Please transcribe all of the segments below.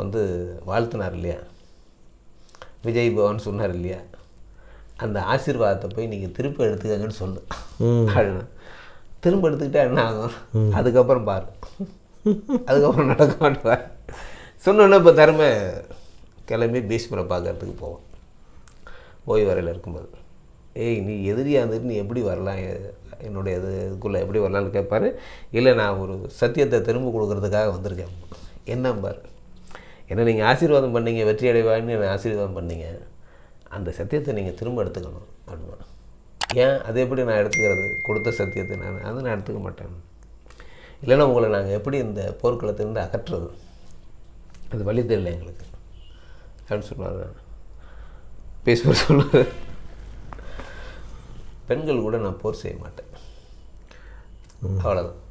வந்து வாழ்த்தினார் இல்லையா, விஜய் பவன் சொன்னார் இல்லையா, அந்த ஆசீர்வாதத்தை போய் நீங்கள் திருப்பி எடுத்துக்கங்கன்னு சொல்லு. திரும்ப எடுத்துக்கிட்டா என்ன ஆகும், அதுக்கப்புறம் பாரு, அதுக்கப்புறம் நடக்க மாட்டேன் சொன்னோன்னே இப்போ திறமை கிளம்பி பீஷ்மரை பார்க்கறதுக்கு போவோம். ஓய்வு வரையில் இருக்கும்போது, ஏய் நீ எதிரியாக இருந்துட்டு நீ எப்படி வரலாம், என்னுடைய இதுக்குள்ளே எப்படி வரலான்னு கேட்பார். இல்லை நான் ஒரு சத்தியத்தை திரும்ப கொடுக்கறதுக்காக வந்திருக்கேன். என்ன பாரு, ஏன்னா நீங்கள் ஆசீர்வாதம் பண்ணீங்க, வெற்றி அடைவான்னு என்னை ஆசீர்வாதம் பண்ணீங்க, அந்த சத்தியத்தை நீங்கள் திரும்ப எடுத்துக்கணும் அப்படின்னா. ஏன் அது எப்படி நான் எடுத்துக்கிறது, கொடுத்த சத்தியத்தை நான் எடுத்துக்க மாட்டேன். இல்லைன்னா உங்களை நாங்கள் எப்படி இந்த போர்க்களத்திலிருந்து அகற்றுறது, அது வழி தெரியல எங்களுக்கு அப்படின்னு சொன்னார். பேசுவார் சொல்லுவார், பெண்கள் கூட நான் போர் செய்ய மாட்டேன், அவ்வளோதான்,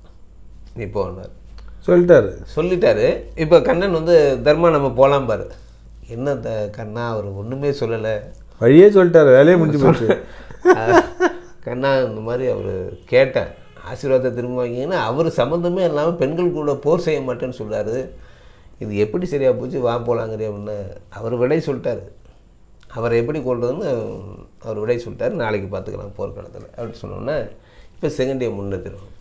நீ போனார் சொல்லிட்டாரு. இப்போ கண்ணன் வந்து தர்மா நம்ம போகலாம் பாரு, என்ன கண்ணா அவர் ஒன்றுமே சொல்லலை, வழியே சொல்லிட்டாரு, வேலையே முடிஞ்சு போச்சு. கண்ணா இந்த மாதிரி அவர் கேட்டேன் ஆசீர்வாதத்தை திரும்ப வாங்கிங்கன்னா அவர் சம்மந்தமே இல்லாமல் பெண்கள் கூட போர் செய்ய மாட்டேன்னு சொல்கிறாரு, இது எப்படி சரியாக போச்சு, வா போகலாங்கிறிய அப்படின்னு அவர் விடை சொல்லிட்டார். அவரை எப்படி கொள்றதுன்னு அவர் விடை சொல்லிட்டார். நாளைக்கு பார்த்துக்கலாம் போர்க்களத்தில் அப்படின்னு சொன்னோன்னே இப்போ செகண்டியை முன்னிறுத்திடுவோம்.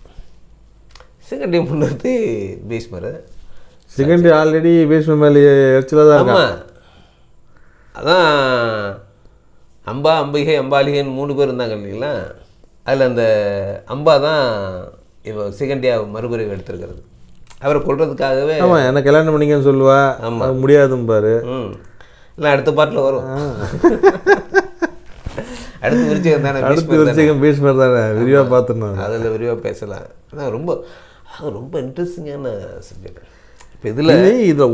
செகண்டியை முன்னிறுத்தி பீஷ்மர் செகண்ட் ஆல்ரெடி பீஷ்மர் மேலே எரிச்சலாக தான். ஆமாம், அதான் அம்பா, அம்பிகை, அம்பாலிகைன்னு 3 பேர் இருந்தாங்க இல்லைங்களா, அதில் அந்த அம்பா தான் இப்போ செகண்டியா மறுபிரிவு எடுத்திருக்கிறது. அவரை கொள்றதுக்காகவே. ஆமாம், எனக்கு கல்யாணம் பண்ணிங்கன்னு சொல்லுவா. ஆமாம், முடியாதும் பாரு. இல்லை அடுத்த பாட்டில் வரும். அடுத்த விருச்சிகம் தானே, அடுத்த விருச்சிகம் பீஷ்மர் தானே, விரிவாக பார்த்துருந்தோம். அதில் விரிவாக பேசலாம். ஆனால் ரொம்ப இன்ட்ரெஸ்டிங்கான சப்ஜெக்ட். இப்போ இதில்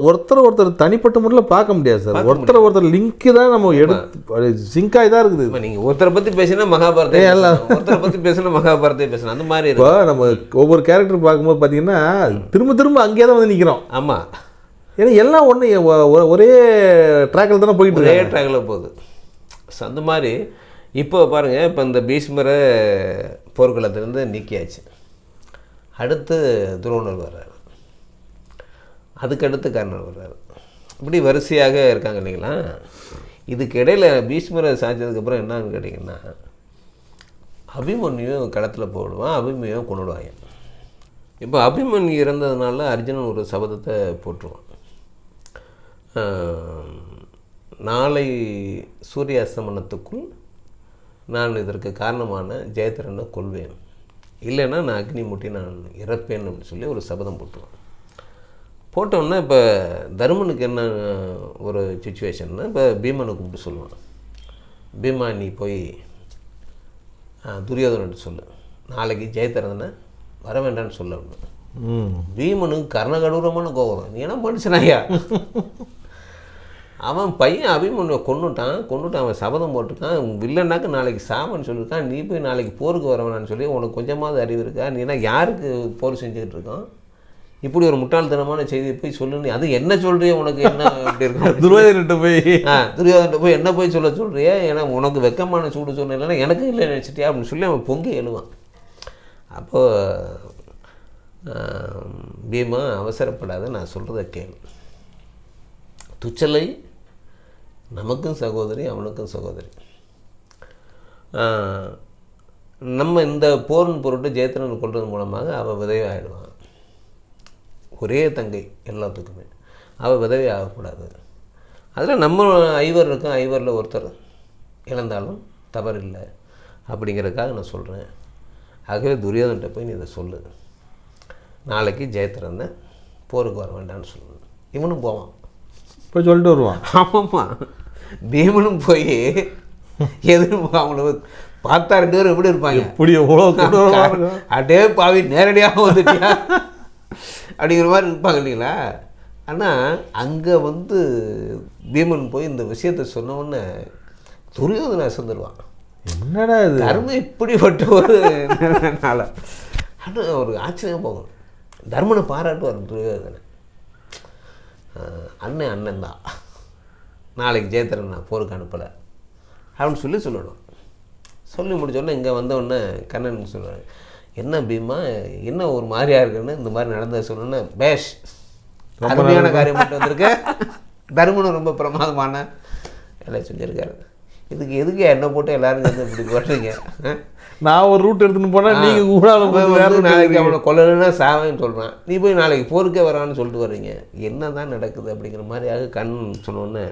ஒருத்தர் தனிப்பட்ட முறையில் பார்க்க முடியாது சார். ஒருத்தர் லிங்க்கு தான் நம்ம எடுத்து சிங்காகி தான் இருக்குது. இப்போ நீங்கள் ஒருத்தரை பற்றி பேசினா மகாபாரதம் எல்லாம், ஒருத்தரை பற்றி பேசினா மகாபாரதத்தை பேசணும், அந்த மாதிரி. இப்போ நம்ம ஒவ்வொரு கேரக்டர் பார்க்கும்போது பார்த்தீங்கன்னா திரும்ப அங்கேயே தான் வந்து நிற்கிறோம். ஆமாம், ஏன்னா எல்லாம் ஒரே ட்ராக்கில் தானே போயிட்டு ஒரே ட்ராக்கில் போகுது. ஸோ அந்த மாதிரி இப்போ பாருங்கள், இப்போ இந்த பீஷ்மரை போர்க்களத்திலேருந்து நீக்கியாச்சு. அடுத்து துரோணர் வர்றார், அதுக்கடுத்து கர்ணர் வர்றார், இப்படி வரிசையாக இருக்காங்க இல்லைங்களா. இதுக்கு இடையில் பீஷ்மரை சாய்ச்சதுக்கப்புறம் என்னன்னு கேட்டிங்கன்னா, அபிமன்யும் களத்தில் போடுவான், அபிமன்யும் கொண்டுடுவாங்க. இப்போ அபிமன்யு இறந்ததுனால அர்ஜுனன் ஒரு சபதத்தை போட்டுருவான், நாளை சூரிய அஸ்தமனத்துக்குள் நான் இதற்கு காரணமான ஜெயத்ரனை கொள்வேன், இல்லைன்னா நான் அக்னி மூட்டி நான் இறப்பேன் அப்படின்னு சொல்லி ஒரு சபதம் போட்டுருவான். போட்டோன்னா இப்போ தருமனுக்கு என்ன ஒரு சுச்சுவேஷன்னா, இப்போ பீமனை கூப்பிட்டு சொல்லுவான், பீமா நீ போய் துரியோதனன் சொல்லு, நாளைக்கு ஜெயத்ரனை வர வேண்டான்னு சொல்ல அப்படின்னு. பீமனுக்கு கர்ணகடூரமான கோபம், நீ ஏன்னா மனுஷனாயா, அவன் பையன் அபிமன்யுவை கொண்டுட்டான், அவன் சபதம் போட்டுருக்கான், வில்லன்னாக்க நாளைக்கு சாவன்னு சொல்லியிருக்கான், நீ போய் நாளைக்கு போருக்கு வரவேணான்னு சொல்லி உனக்கு கொஞ்சமாவது அறிவு இருக்கா, நீனா யாருக்கு போர் செஞ்சுக்கிட்டு இருக்கான், இப்படி ஒரு முட்டாள்தனமான செய்தியை போய் சொல்லுன்னு, அது என்ன சொல்கிறிய, உனக்கு என்ன இப்படி இருக்கும், துரியோதன்கிட்ட போய் என்ன போய் சொல்கிறியா, ஏன்னா உனக்கு வெக்கமான சூடு சொன்ன இல்லைன்னா எனக்கு இல்லை நினச்சிட்டியா அப்படின்னு சொல்லி அவன் பொங்கி எழுவான். அப்போது பீமா அவசரப்படாத, நான் சொல்கிறத கேளு, துச்சலை நமக்கும் சகோதரி அவனுக்கும் சகோதரி, நம்ம இந்த போரின் பொருட்டு ஜெயத்ரன் கொள்வது மூலமாக அவள் விதவி ஆகிடுவான், ஒரே தங்கை எல்லாத்துக்குமே, அவள் விதவி ஆகக்கூடாது, அதில் நம்ம ஐவர் இருக்கோம், ஐவரில் ஒருத்தர் இழந்தாலும் தவறில்லை அப்படிங்கிறதுக்காக நான் சொல்கிறேன். ஆகவே துரியோதன்கிட்ட போய் நீ இதை சொல்லு, நாளைக்கு ஜெயத்ரனை போருக்கு வர வேண்டாம்னு சொல்லு. இவனும் போவான், போய் சொல்லிட்டு வருவான். ஆமாம்மா, பீமனும் போய் அவங்கள பார்த்தா 2 பேரும் எப்படி இருப்பாங்க, இப்படி அடே பாவி நேரடியாக வந்துட்டியா அப்படிங்கிற மாதிரி இருப்பாங்க இல்லைங்களா. ஆனால் அங்கே வந்து பீமன் போய் இந்த விஷயத்தை சொன்னோன்னே துரியோதனை அசந்துடுவான், என்னடா இது தர்மம் இப்படிப்பட்ட ஒரு நாள. ஆனால் ஒரு ஆச்சரியம் போகும், தர்மனை பாராட்டுவார் துரியோதனை, அண்ணன் தான் நாளைக்கு ஜெயத்ரன் நான் போருக்கு அனுப்பலை அப்படின்னு சொல்லணும். சொல்லி முடிச்சோடனே இங்கே வந்தோடனே கண்ணன் சொல்லுவாங்க, என்ன பீமா என்ன ஒரு மாதிரியாக இருக்குன்னு இந்த மாதிரி நடந்தது சொல்லணுன்னு, பேஷ் அருமையான காரியம் பண்ணிட்டு வந்திருக்க. தர்மனும் ரொம்ப பிரமாதமான எல்லாம் செஞ்சுருக்காரு. இதுக்கு எதுக்கு என்ன போட்டு எல்லாரும் சேர்ந்து இப்படி போடுறீங்க? நான் ஒரு ரூட் எடுத்துன்னு போனால் நீங்கள் கூட நாளைக்கு அவனை கொல்லணுன்னா சாவேன்னு சொல்கிறான், நீ போய் நாளைக்கு போருக்கே வரான்னு சொல்லிட்டு வர்றீங்க. என்ன தான் நடக்குது அப்படிங்கிற மாதிரியாக கண் சொன்னோன்னே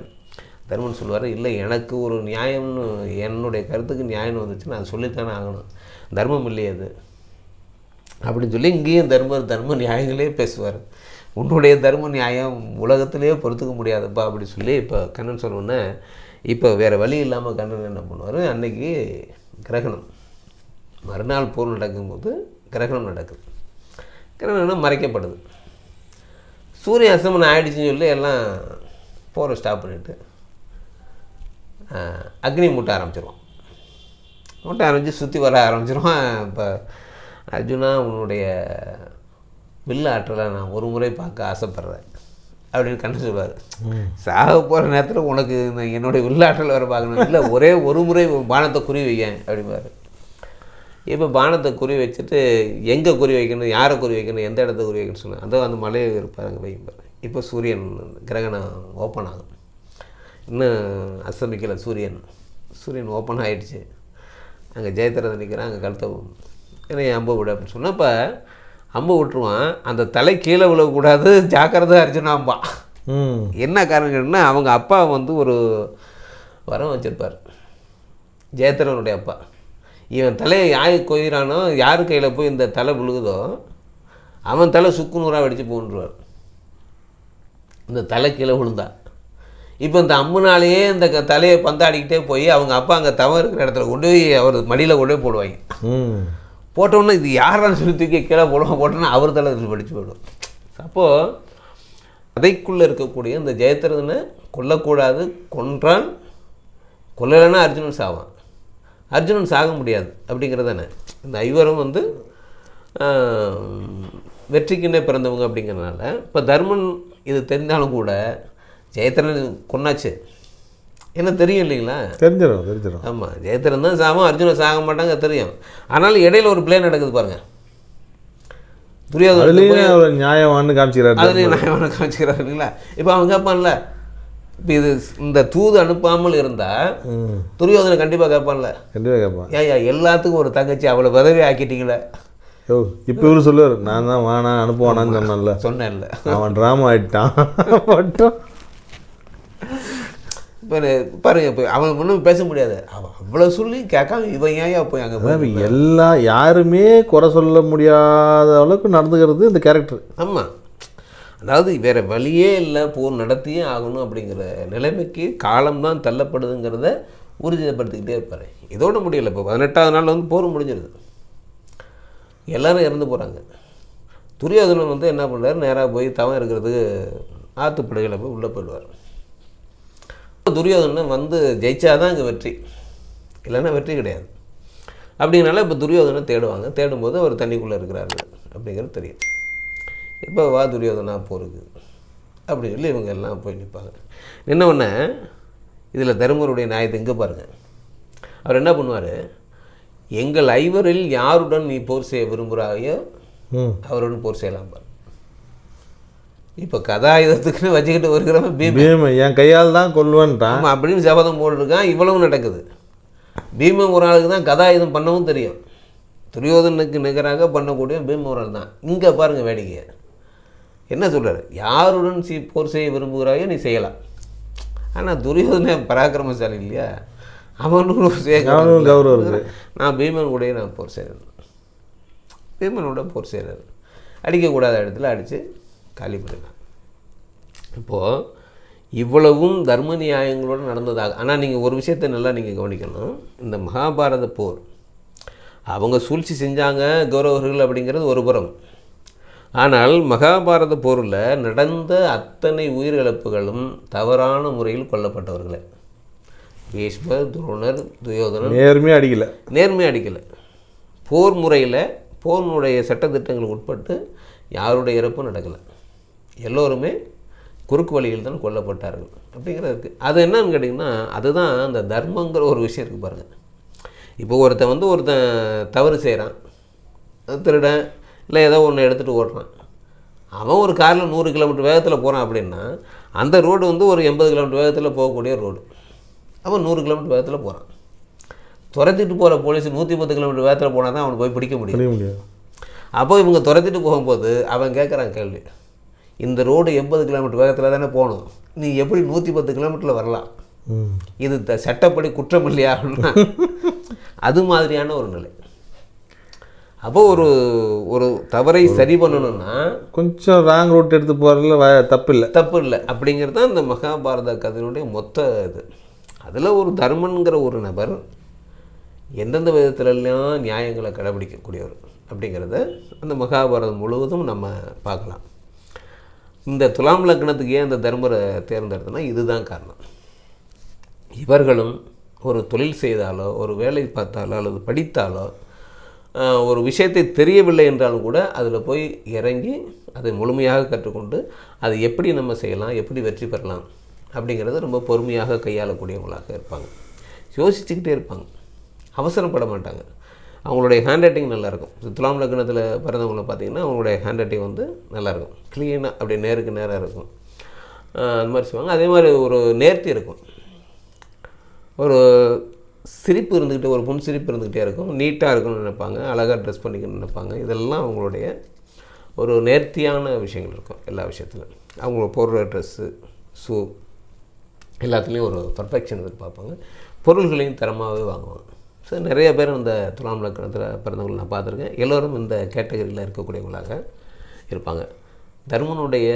தர்மன் சொல்லுவார், இல்லை எனக்கு ஒரு நியாயம்னு என்னுடைய கருத்துக்கு நியாயம்னு வந்துச்சுன்னா அது சொல்லித்தானே ஆகணும், தர்மம் இல்லையே அது அப்படின்னு சொல்லி இங்கேயும் தர்ம நியாயங்களே பேசுவார். உன்னுடைய தர்ம நியாயம் உலகத்திலே பொறுத்துக்க முடியாதுப்பா அப்படி சொல்லி இப்போ கண்ணன் சொன்னோன்னே இப்போ வேறு வழி இல்லாமல் கண்ணன் என்ன பண்ணுவார், அன்னைக்கு கிரகணம், மறுநாள் போர் நடக்கும்போது கிரகணம் நடக்குது. கிரகணம் மறைக்கப்படுது. சூரிய அஸ்தமனம் ஆயிடுச்சுன்னு சொல்லி எல்லாம் போரை ஸ்டாப் பண்ணிவிட்டு அக்னி மூட்ட ஆரம்பிச்சிருவோம். மூட்ட ஆரம்பித்து சுற்றி வர ஆரம்பிச்சிருவான். இப்போ அர்ஜுனா உன்னுடைய வில்லு ஆற்றலை நான் ஒரு முறை பார்க்க ஆசைப்பட்றேன் அப்படின்னு கண்ணு சொல்லுவார். சாக போகிற நேரத்தில் உனக்கு என்னுடைய வில்லு ஆற்றலை வர பார்க்கணும், இல்லை ஒரே ஒரு முறை பானத்தை குறி வைக்கேன் அப்படிம்பார். இப்போ பானத்தை குறி வச்சுட்டு எங்கே குறி வைக்கணும், யாரை குறி வைக்கணும், எந்த இடத்த குறி வைக்கணும்னு சொன்னேன். அதோ அந்த மலையை இருப்பார், அங்கே வைப்பார். இப்போ சூரியன் கிரகணம் ஓப்பன் ஆகும். இன்னும் அஸ்தமிக்கலை சூரியன் ஓப்பன் ஆகிடுச்சு. அங்கே ஜெயத்ரதன் நிற்கிறான், அங்கே கழுத்தை ஏன்னா அம்பு விட அப்படின்னு சொன்னால் இப்போ அம்பு விட்டுருவான். அந்த தலை கீழே விழக்கூடாது, ஜாக்கிரதை அர்ஜுனாம்பா. என்ன காரணம் கேட்டால் அவங்க அப்பா வந்து ஒரு வரம் வச்சுருப்பார், ஜெயத்ரனுடைய அப்பா. இவன் தலையை யார் கொய்கிறானோ, யார் கையில் போய் இந்த தலை விழுகுதோ அவன் தலை சுக்கு நூறாக வெடித்து போன்றுவார், இந்த தலை கீழே விழுந்தா. இப்போ இந்த அம்புனாலேயே இந்த தலையை பந்தாடிக்கிட்டே போய் அவங்க அப்பா அங்கே தவம் இருக்கிற இடத்துல கொண்டு போய் அவர் மடியில் கொண்டு போய் போடுவாங்க. போட்டோன்னே இது யாரான்னு சொல்லி தூக்கி கீழே போட்டோன்னா அவர் தலை படித்து போயிடும். அப்போது அதைக்குள்ளே இருக்கக்கூடிய இந்த ஜெயத்ரதனை கொல்லக்கூடாது, கொன்றான் கொல்லலைன்னா அர்ஜுனன் சாவான், அர்ஜுனன் சாக முடியாது அப்படிங்கிறதானே. இந்த ஐவரும் வந்து வெற்றிக்குன்னே பிறந்தவங்க அப்படிங்கிறதுனால இப்போ தர்மன் இது தெரிந்தாலும் கூட ஜெயத்ரன் கொன்னாச்சு என்ன தெரியும் இல்லைங்களா, தெரிஞ்சிடும். ஆமாம், ஜெயத்ரன் தான் சாவும், அர்ஜுனன் சாக மாட்டாங்க தெரியும். ஆனாலும் இடையில ஒரு பிளே நடக்குது பாருங்கள். துரியோதனன் நியாயமானு காமிச்சிக்கிறார், அதுலேயும் நியாயமான காமிச்சிக்கிறார் இல்லைங்களா. இப்போ அவங்க கேட்பான்ல, இப்போ இது இந்த தூது அனுப்பாமல் இருந்தால் துரியோதனை கண்டிப்பாக கேட்பான்ல, கண்டிப்பாக கேட்பான். ஏயா எல்லாத்துக்கும் ஒரு தங்கச்சி அவ்வளோ உதவி ஆக்கிட்டீங்களே. யோ இப்போ இவர் சொல்லுவார், நான் தான் வானா அனுப்புவானான்னு சொன்னேன்ல, அவன் ட்ராமா ஆகிட்டான் மட்டும். இப்போ பாருங்க, இப்போ அவன் ஒன்றும் பேச முடியாது, அவன் அவ்வளோ சொல்லி கேட்காம இவன் ஏன் போய் அங்கே எல்லாம் யாருமே குறை சொல்ல முடியாத அளவுக்கு நடந்துக்கிறது இந்த கேரக்டர். ஆமாம், அதாவது வேறு வழியே இல்லை, போர் நடத்தியே ஆகணும் அப்படிங்கிற நிலைமைக்கு காலம்தான் தள்ளப்படுதுங்கிறத ஊர்ஜிதப்படுத்திக்கிட்டே இருப்பார். இதோட முடியலை. இப்போ 18ஆவது நாள் வந்து போர் முடிஞ்சிருது, எல்லோரும் இறந்து போகிறாங்க. துரியோதனன் வந்து என்ன பண்ணுறாரு, நேராக போய் தவம் இருக்கிறதுக்கு ஆற்றுப்படுகையில் போய் உள்ளே போயிடுவார். துரியோதனன் வந்து ஜெயிச்சாதான் இங்கே வெற்றி, இல்லைன்னா வெற்றி கிடையாது. அப்படிங்கிறனால இப்போ துரியோதனை தேடுவாங்க. தேடும்போது அவர் தண்ணிக்குள்ளே இருக்கிறாரு அப்படிங்கிறது தெரியும். இப்போ வா துரியோதனா போருக்கு அப்படின்னு சொல்லி இவங்க எல்லாம் போய் நிற்பாங்க. நின்ன உடனே இதில் தர்மருடைய நியாயத்தை இங்கே பாருங்கள். அவர் என்ன பண்ணுவார், எங்கள் ஐவரில் யாருடன் நீ போர் செய்ய விரும்புகிறாயோ அவருடன் போர் செய்யலாம் பாரு. இப்போ கதாயுதத்துக்குன்னு வச்சுக்கிட்டு வருகிறவன் பீமன் என் கையால் தான் கொல்லுவான்ட்டான் அப்படின்னு சபதம் போட்டுருக்கான். இவ்வளவு நடக்குது. பீமன் ஒரு ஆளுக்கு தான் கதாயுதம் பண்ணவும் தெரியும், துரியோதனுக்கு நிகராக பண்ணக்கூடிய பீமன் ஒரு ஆள் தான். இங்கே பாருங்கள் வேடிக்கையை என்ன சொல்கிறார், யாருடன் போர் செய்ய விரும்புகிறாயோ நீ செய்யலாம். ஆனால் துரியோதன பராக்கிரமசாலி இல்லையா, அவனுக்கு கௌரவம் இருக்குது. நான் பீமன் கூட நான் போர் செய்கிறேன், பீமனோட போர் செய்கிறார். அடிக்கக்கூடாத இடத்துல அடித்து காலி பண்ணிடலாம். இப்போது இவ்வளவும் தர்ம நியாயங்களோடு நடந்ததாக. ஆனால் நீங்கள் ஒரு விஷயத்தை நல்லா நீங்கள் கவனிக்கணும், இந்த மகாபாரத போர் அவங்க சூழ்ச்சி செஞ்சாங்க கௌரவர்கள் அப்படிங்கிறது ஒரு புறம். ஆனால் மகாபாரத போரில் நடந்த அத்தனை உயிரிழப்புகளும் தவறான முறையில் கொல்லப்பட்டவர்களே. பீஷ்மர், துரோணர், துரியோதனன் நேர்மையாக அடிக்கலை. போர் முறையில் போரினுடைய சட்டத்திட்டங்களுக்கு உட்பட்டு யாருடைய இறப்பும் நடக்கலை. எல்லோருமே குறுக்கு வழியில் தான் கொல்லப்பட்டார்கள் அப்படிங்கிறது இருக்குது. அது என்னன்னு கேட்டிங்கன்னா, அதுதான் அந்த தர்மங்கிற ஒரு விஷயம் இருக்குது பாருங்கள். இப்போ ஒருத்தன் தவறு செய்கிறான், திருடன் இல்லை ஏதோ ஒன்று எடுத்துகிட்டு ஓடுறான். அவன் ஒரு காரில் 100 கிலோமீட்டர் வேகத்தில் போகிறான் அப்படின்னா அந்த ரோடு வந்து ஒரு 80 கிலோமீட்டர் வேகத்தில் போகக்கூடிய ரோடு. அவன் 100 கிலோமீட்டர் வேகத்தில் போகிறான். துரத்திட்டு போகிற போலீஸ் 110 கிலோமீட்டர் வேகத்தில் போனால் தான் அவனை போய் பிடிக்க முடியும். அப்போ இவங்க துரத்திட்டு போகும்போது அவன் கேட்குறான் கேள்வி, இந்த ரோடு 80 கிலோமீட்டர் வேகத்தில் தானே போகணும், நீ எப்படி 110 கிலோமீட்டரில் வரலாம், இது சட்டப்படி குற்றம் இல்லையா அப்படின்னா அது மாதிரியான ஒரு நிலை. அப்போ ஒரு ஒரு தவறை சரி பண்ணணும்னா கொஞ்சம் ராங் ரூட் எடுத்து போகிறதுல தப்பு இல்லை அப்படிங்கிறது தான் இந்த மகாபாரத கதையினுடைய மொத்த இது. அதில் ஒரு தர்மன்கிற ஒரு நபர் எந்தெந்த விதத்துலலாம் நியாயங்களை கடைபிடிக்கக்கூடியவர் அப்படிங்கிறத அந்த மகாபாரதம் முழுவதும் நம்ம பார்க்கலாம். இந்த துலாம் லக்னத்துக்கு ஏன் இந்த தர்மரை தேர்ந்தெடுத்தனா இதுதான் காரணம். இவர்களும் ஒரு தொழில் செய்தாலோ ஒரு வேலை பார்த்தாலோ அல்லது படித்தாலோ ஒரு விஷயத்தை தெரியவில்லை என்றாலும் கூட அதில் போய் இறங்கி அதை முழுமையாக கற்றுக்கொண்டு அதை எப்படி நம்ம செய்யலாம், எப்படி வெற்றி பெறலாம் அப்படிங்கிறத ரொம்ப பொறுமையாக கையாளக்கூடியவங்களாக இருப்பாங்க. யோசிச்சுக்கிட்டே இருப்பாங்க, அவசரப்பட மாட்டாங்க. அவங்களுடைய ஹேண்ட் ரைட்டிங் நல்லாயிருக்கும். துலாம் லக்னத்தில் பிறந்தவங்களை பார்த்திங்கன்னா அவங்களுடைய ஹேண்ட் ரைட்டிங் வந்து நல்லாயிருக்கும், க்ளீனாக அப்படி நேருக்கு நேராக இருக்கும். அந்த மாதிரி செய்வாங்க. அதே மாதிரி ஒரு நேர்த்தி இருக்கும், ஒரு சிரிப்பு இருந்துக்கிட்டு, ஒரு புன் சிரிப்பு இருந்துக்கிட்டே இருக்கும், நீட்டாக இருக்கணும்னு நினைப்பாங்க, அழகாக ட்ரெஸ் பண்ணிக்கணும்னு நினைப்பாங்க. இதெல்லாம் அவங்களுடைய ஒரு நேர்த்தியான விஷயங்கள் இருக்கும். எல்லா விஷயத்துலையும் அவங்க போடுற ட்ரெஸ்ஸு, ஷூ எல்லாத்துலேயும் ஒரு பர்ஃபெக்ஷன் எதிர்பார்ப்பாங்க. பொருள்களையும் தரமாகவே வாங்குவாங்க. ஸோ நிறைய பேர் இந்த துலாம் லக்னத்தில் பிறந்தவங்களை நான் பார்த்துருக்கேன். எல்லோரும் இந்த கேட்டகரியில் இருக்கக்கூடியவங்களாக இருப்பாங்க. தர்மனுடைய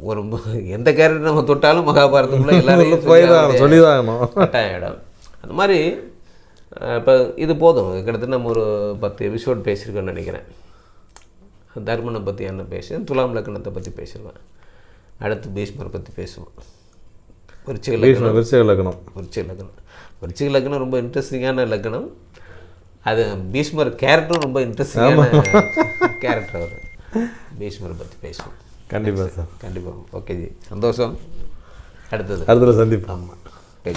ஒரு எந்த கேரக்டர் நம்ம தொட்டாலும் மகாபாரதத்துக்குள்ளே எல்லாரையும் சொல்லிதான் கட்டாயம் இடம். அந்த மாதிரி இப்போ இது போதும், கிட்டத்தட்ட நம்ம ஒரு 10 எபிசோட் பேசியிருக்கோன்னு நினைக்கிறேன். தர்மனை பற்றி என்ன பேசுவேன், துலாம் லக்னத்தை பற்றி பேசுவேன், அடுத்து பீஷ்மரை பற்றி பேசுவோம். விருச்சிக லக்னம் ரொம்ப இன்ட்ரெஸ்டிங்கான லக்னம். அது பீஷ்மர் கேரக்டரும் ரொம்ப இன்ட்ரெஸ்டிங்கான கேரக்டர். அவர் பீஷ்மரை பற்றி பேசுவோம் கண்டிப்பாக சார், கண்டிப்பாக. ஓகே ஜி, சந்தோஷம். அடுத்தது சந்திப்போம். ஆமாம், ஓகே.